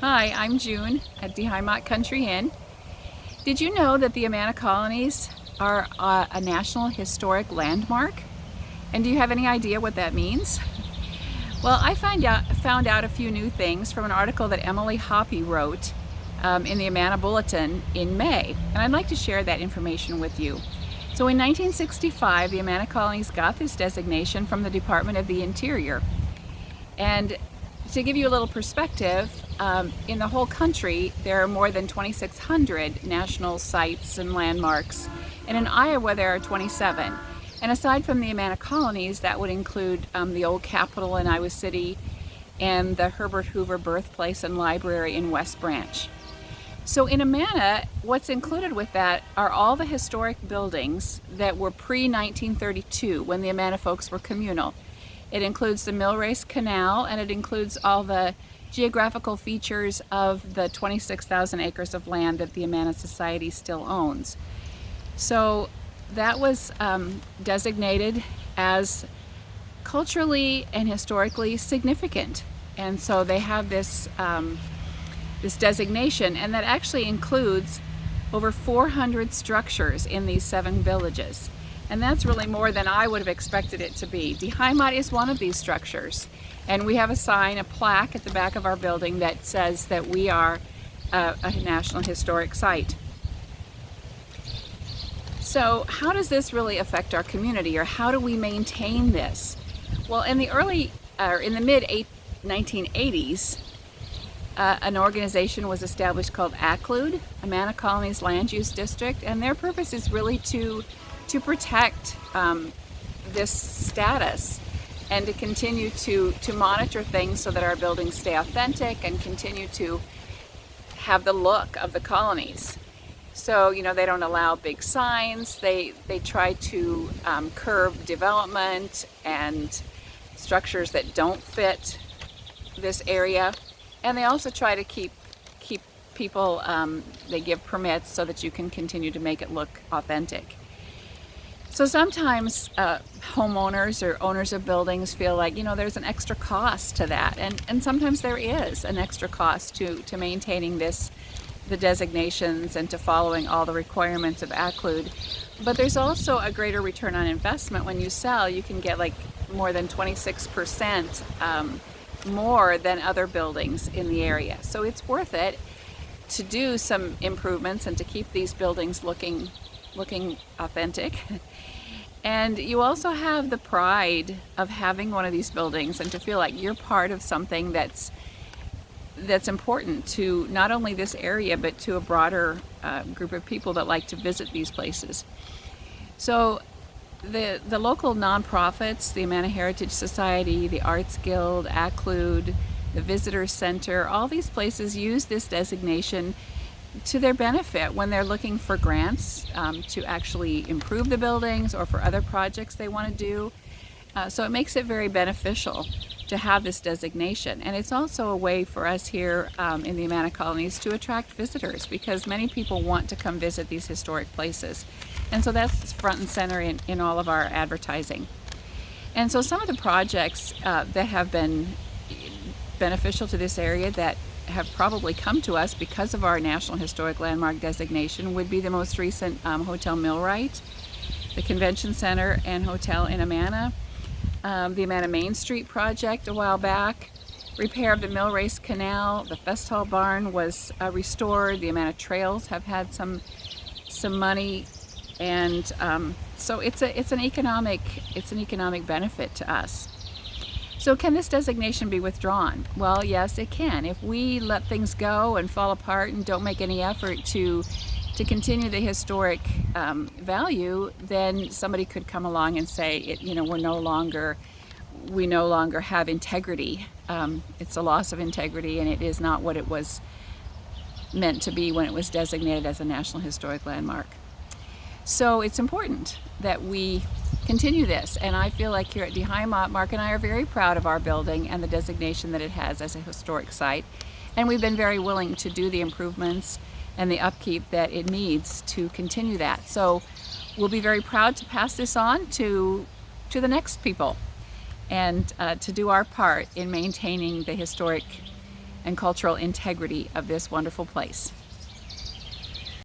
Hi, I'm June at the Heimat Country Inn. Did you know that the Amana Colonies are a National Historic Landmark? And do you have any idea what that means? Well, I found out a few new things from an article that Emily Hoppy wrote in the Amana Bulletin in May, and I'd like to share that information with you. So in 1965, the Amana Colonies got this designation from the Department of the Interior. And to give you a little perspective, in the whole country, there are more than 2,600 national sites and landmarks, and in Iowa there are 27. And aside from the Amana Colonies, that would include the old Capitol in Iowa City and the Herbert Hoover Birthplace and Library in West Branch. So in Amana, what's included with that are all the historic buildings that were pre-1932, when the Amana folks were communal. It includes the Millrace Canal, and it includes all the geographical features of the 26,000 acres of land that the Amana Society still owns. So that was designated as culturally and historically significant. And so they have this, this designation, and that actually includes over 400 structures in these 7 villages. And that's really more than I would have expected it to be. The Heimat is one of these structures. And we have a sign, a plaque at the back of our building that says that we are a National Historic Site. So how does this really affect our community, or how do we maintain this? Well, in the mid-1980s, an organization was established called ACLUD, Amana Colonies Land Use District, and their purpose is really to protect this status and to continue to monitor things so that our buildings stay authentic and continue to have the look of the colonies. So, you know, they don't allow big signs. They try to curb development and structures that don't fit this area. And they also try to keep people, they give permits so that you can continue to make it look authentic. So sometimes homeowners or owners of buildings feel like, you know, there's an extra cost to that. And sometimes there is an extra cost to maintaining the designations and to following all the requirements of ACLUD. But there's also a greater return on investment. When you sell, you can get like more than 26% more than other buildings in the area. So it's worth it to do some improvements and to keep these buildings looking authentic. And you also have the pride of having one of these buildings and to feel like you're part of something that's important to not only this area but to a broader group of people that like to visit these places. So the local nonprofits, the Amana Heritage Society, the Arts Guild, ACLUD, the Visitor Center, all these places use this designation to their benefit when they're looking for grants to actually improve the buildings or for other projects they want to do. So it makes it very beneficial to have this designation. And it's also a way for us here in the Amana Colonies to attract visitors, because many people want to come visit these historic places. And so that's front and center in all of our advertising. And so some of the projects that have been beneficial to this area that have probably come to us because of our National Historic Landmark designation would be the most recent Hotel Millrace, the Convention Center and Hotel in Amana, the Amana Main Street project a while back, repair of the Millrace Canal, the Fest Hall Barn was restored, the Amana Trails have had some money, and so it's an economic benefit to us. So can this designation be withdrawn? Well, yes, it can. If we let things go and fall apart and don't make any effort to continue the historic value, then somebody could come along and say, we no longer have integrity. It's a loss of integrity, and it is not what it was meant to be when it was designated as a National Historic Landmark. So it's important that we continue this, and I feel like here at Die Heimat, Mark and I are very proud of our building and the designation that it has as a historic site, and we've been very willing to do the improvements and the upkeep that it needs to continue that. So we'll be very proud to pass this on to the next people and to do our part in maintaining the historic and cultural integrity of this wonderful place.